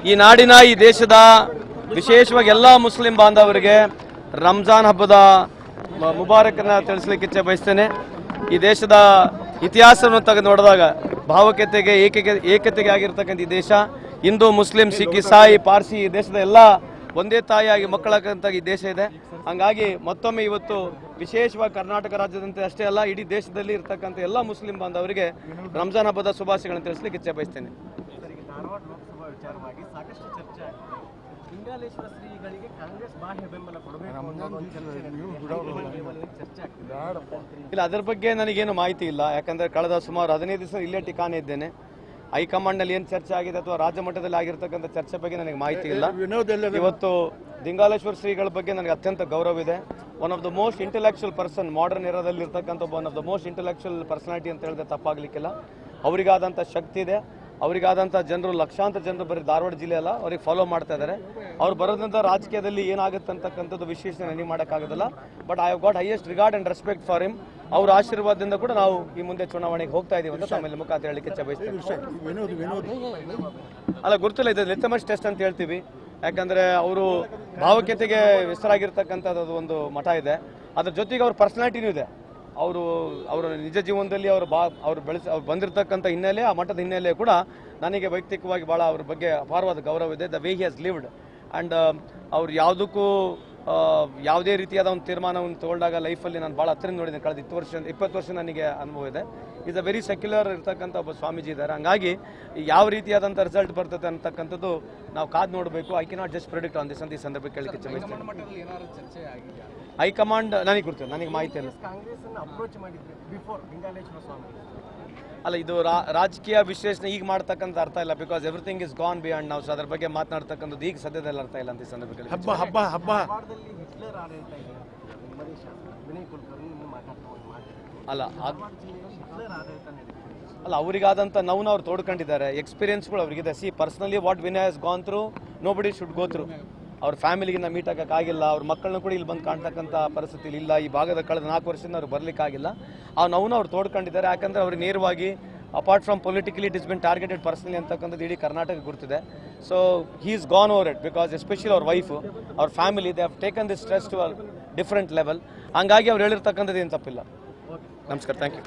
ಈ ನಾಡಿನ ಈ ದೇಶದ ವಿಶೇಷವಾಗಿ ಎಲ್ಲ ಮುಸ್ಲಿಂ ಬಾಂಧವರಿಗೆ ರಂಜಾನ್ ಹಬ್ಬದ ಮುಬಾರಕನ್ನ ತಿಳಿಸ್ಲಿಕ್ಕೆ ಇಚ್ಛೆ ಬಯಸ್ತೇನೆ. ಈ ದೇಶದ ಇತಿಹಾಸವನ್ನು ತೆಗೆದು ನೋಡಿದಾಗ ಭಾವೈಕ್ಯತೆಗೆ ಏಕತೆಗೆ ಆಗಿರ್ತಕ್ಕಂಥ ಈ ದೇಶ ಹಿಂದೂ ಮುಸ್ಲಿಂ ಸಿಖ್ ಇಸಾಯಿ ಪಾರ್ಸಿ ಈ ದೇಶದ ಎಲ್ಲ ಒಂದೇ ತಾಯಿಯಾಗಿ ಮಕ್ಕಳಾಗಂತ ಈ ದೇಶ ಇದೆ. ಹಾಗಾಗಿ ಮತ್ತೊಮ್ಮೆ ಇವತ್ತು ವಿಶೇಷವಾಗಿ ಕರ್ನಾಟಕ ರಾಜ್ಯದಂತೆ ಅಷ್ಟೇ ಅಲ್ಲ ಇಡೀ ದೇಶದಲ್ಲಿ ಇರ್ತಕ್ಕಂಥ ಎಲ್ಲ ಮುಸ್ಲಿಂ ಬಾಂಧವರಿಗೆ ರಂಜಾನ್ ಹಬ್ಬದ ಶುಭಾಶಯಗಳನ್ನು ತಿಳಿಸ್ಲಿಕ್ಕೆ ಇಚ್ಛೆ ಬಯಸ್ತೇನೆ. ಇಲ್ಲ, ಅದರ ಬಗ್ಗೆ ನನಗೇನು ಮಾಹಿತಿ ಇಲ್ಲ. ಯಾಕಂದ್ರೆ ಕಳೆದ ಸುಮಾರು 15 ದಿವಸ ಇಲ್ಲೇ ಠಿಕಾಣೆ ಇದ್ದೇನೆ. ಹೈಕಮಾಂಡ್ನಲ್ಲಿ ಏನು ಚರ್ಚೆ ಆಗಿದೆ ಅಥವಾ ರಾಜ್ಯ ಮಟ್ಟದಲ್ಲಿ ಆಗಿರ್ತಕ್ಕಂಥ ಚರ್ಚೆ ಬಗ್ಗೆ ನನಗೆ ಮಾಹಿತಿ ಇಲ್ಲ. ಇವತ್ತು ದಿಂಗಾಲೇಶ್ವರ ಶ್ರೀಗಳ ಬಗ್ಗೆ ನನಗೆ ಅತ್ಯಂತ ಗೌರವ ಇದೆ. One of the most intellectual person modern ಇರೋದಲ್ಲಿ ಇರ್ತಕ್ಕಂಥ one of the most intellectual personality ಅಂತ ಹೇಳಿದ್ರೆ ತಪ್ಪಾಗಲಿಕ್ಕಿಲ್ಲ. ಅವರಿಗಾದಂಥ ಶಕ್ತಿ ಇದೆ, ಅವರಿಗಾದಂಥ ಜನರು ಲಕ್ಷಾಂತರ ಜನರು ಬರೀ ಧಾರವಾಡ ಜಿಲ್ಲೆ ಅಲ್ಲ ಅವ್ರಿಗೆ ಫಾಲೋ ಮಾಡ್ತಾ ಇದ್ದಾರೆ. ಅವ್ರು ಬರೋದ್ರಿಂದ ರಾಜಕೀಯದಲ್ಲಿ ಏನಾಗುತ್ತೆ ಅಂತಕ್ಕಂಥದ್ದು ವಿಶ್ಲೇಷಣೆ ನನಗೆ ಮಾಡೋಕ್ಕಾಗೋದಿಲ್ಲ. But I have got highest regard and respect for him. ಅವ್ರ ಆಶೀರ್ವಾದದಿಂದ ಕೂಡ ನಾವು ಈ ಮುಂದೆ ಚುನಾವಣೆಗೆ ಹೋಗ್ತಾ ಇದೀವಿ ಅಂತ ಆಮೇಲೆ ಮುಖಾಂತರ ಹೇಳಲಿಕ್ಕೆ ಇಚ್ಛೆ ಬಯಸ್ತೀವಿ. ಅಲ್ಲ, ಗೊತ್ತಿಲ್ಲ, ಇದು ಲಿಟಮಸ್ ಟೆಸ್ಟ್ ಅಂತ ಹೇಳ್ತೀವಿ. ಯಾಕಂದರೆ ಅವರು ಭಾವೈಕ್ಯತೆಗೆ ಹೆಸರಾಗಿರ್ತಕ್ಕಂಥದ್ದು ಒಂದು ಮಠ ಇದೆ. ಅದ್ರ ಜೊತೆಗೆ ಅವ್ರ ಪರ್ಸನಾಲಿಟಿನೂ ಇದೆ. ಅವರ ನಿಜ ಜೀವನದಲ್ಲಿ ಅವ್ರು ಬಂದಿರತಕ್ಕಂಥ ಹಿನ್ನೆಲೆ, ಆ ಮಠದ ಹಿನ್ನೆಲೆ ಕೂಡ ನನಗೆ ವೈಯಕ್ತಿಕವಾಗಿ ಭಾಳ ಅವ್ರ ಬಗ್ಗೆ ಅಪಾರವಾದ ಗೌರವ ಇದೆ. The way he has lived and ಅವ್ರು ಯಾವುದಕ್ಕೂ ಯಾವುದೇ ರೀತಿಯಾದ ಒಂದು ತೀರ್ಮಾನವನ್ನು ತಗೊಂಡಾಗ ಲೈಫಲ್ಲಿ ನಾನು ಭಾಳ ಹತ್ತಿರ ನೋಡಿದ್ದೇನೆ. ಕಳೆದ 20 ವರ್ಷ ನನಗೆ ಅನುಭವ ಇದೆ. ಈಸ್ ಅ ವೆರಿ ಸೆಕ್ಯುಲರ್ ಇರ್ತಕ್ಕಂಥ ಒಬ್ಬ ಸ್ವಾಮೀಜಿ ಇದ್ದಾರೆ. ಹಂಗಾಗಿ ಯಾವ ರೀತಿಯಾದಂಥ ರಿಸಲ್ಟ್ ಬರ್ತದೆ ಅಂತಕ್ಕಂಥದ್ದು ನಾವು ಕಾದು ನೋಡಬೇಕು. I cannot just predict on this ಅಂತ ಈ ಸಂದರ್ಭಕ್ಕೆ ಕೇಳಲಿಕ್ಕೆ ಇಚ್ಛೆ ಬಯಸ್ತೇನೆ. ಹೈಕಮಾಂಡ್ ನನಗೆ ಗೊತ್ತಿಲ್ಲ, ನನಗೆ ಮಾಹಿತಿ ಇಲ್ಲ. ಅಲ್ಲ, ಇದು ರಾಜಕೀಯ ವಿಶ್ಲೇಷಣೆ ಈಗ ಮಾಡ್ತಕ್ಕಂಥ ಅರ್ಥ ಇಲ್ಲ. Because everything is gone beyond ನಾವು. ಸೊ ಅದ್ರ ಬಗ್ಗೆ ಮಾತನಾಡ್ತಕ್ಕಂಥದ್ದು ಈಗ ಸದ್ಯದಲ್ಲಿ ಅರ್ಥ ಇಲ್ಲ ಅಂತ ಈ ಸಂದರ್ಭದಲ್ಲಿ. ಅಲ್ಲ ಅವರಿಗಾದಂಥ ನೋವನ್ನು ಅವ್ರು ತೋಡ್ಕೊಂಡಿದ್ದಾರೆ. ಎಕ್ಸ್ಪೀರಿಯನ್ಸ್ಗಳು ಅವ್ರಿಗಿದೆ. See personally what Vinay has gone through nobody should go through. ಅವ್ರ ಫ್ಯಾಮಿಲಿಗೆ ಮೀಟ್ ಆಗೋಕ್ಕಾಗಿಲ್ಲ. ಅವ್ರ ಮಕ್ಕಳನ್ನ ಕೂಡ ಇಲ್ಲಿ ಬಂದು ಕಾಣ್ತಕ್ಕಂಥ ಪರಿಸ್ಥಿತಿ ಇಲ್ಲ. ಈ ಭಾಗದ ಕಳೆದ 4 ವರ್ಷದಿಂದ ಅವ್ರು ಬರಲಿಕ್ಕಾಗಿಲ್ಲ. ಆ ನೋವನ್ನು ಅವ್ರು ತೋಡ್ಕೊಂಡಿದ್ದಾರೆ. ಯಾಕಂದರೆ ಅವ್ರಿಗೆ ನೇರವಾಗಿ apart from politically it is been targeted personally ಅಂತಕ್ಕಂಥದ್ದು ಇಡೀ ಕರ್ನಾಟಕ ಗುರ್ತಿದೆ. So he is gone over it because especially ಅವ್ರ ವೈಫು, ಅವ್ರ family they have taken this stress to a different level. ಹಂಗಾಗಿ ಅವ್ರು ಹೇಳಿರ್ತಕ್ಕಂಥದ್ದು ಏನು ತಪ್ಪಿಲ್ಲ. ನಮಸ್ಕಾರ, ಥ್ಯಾಂಕ್ ಯು.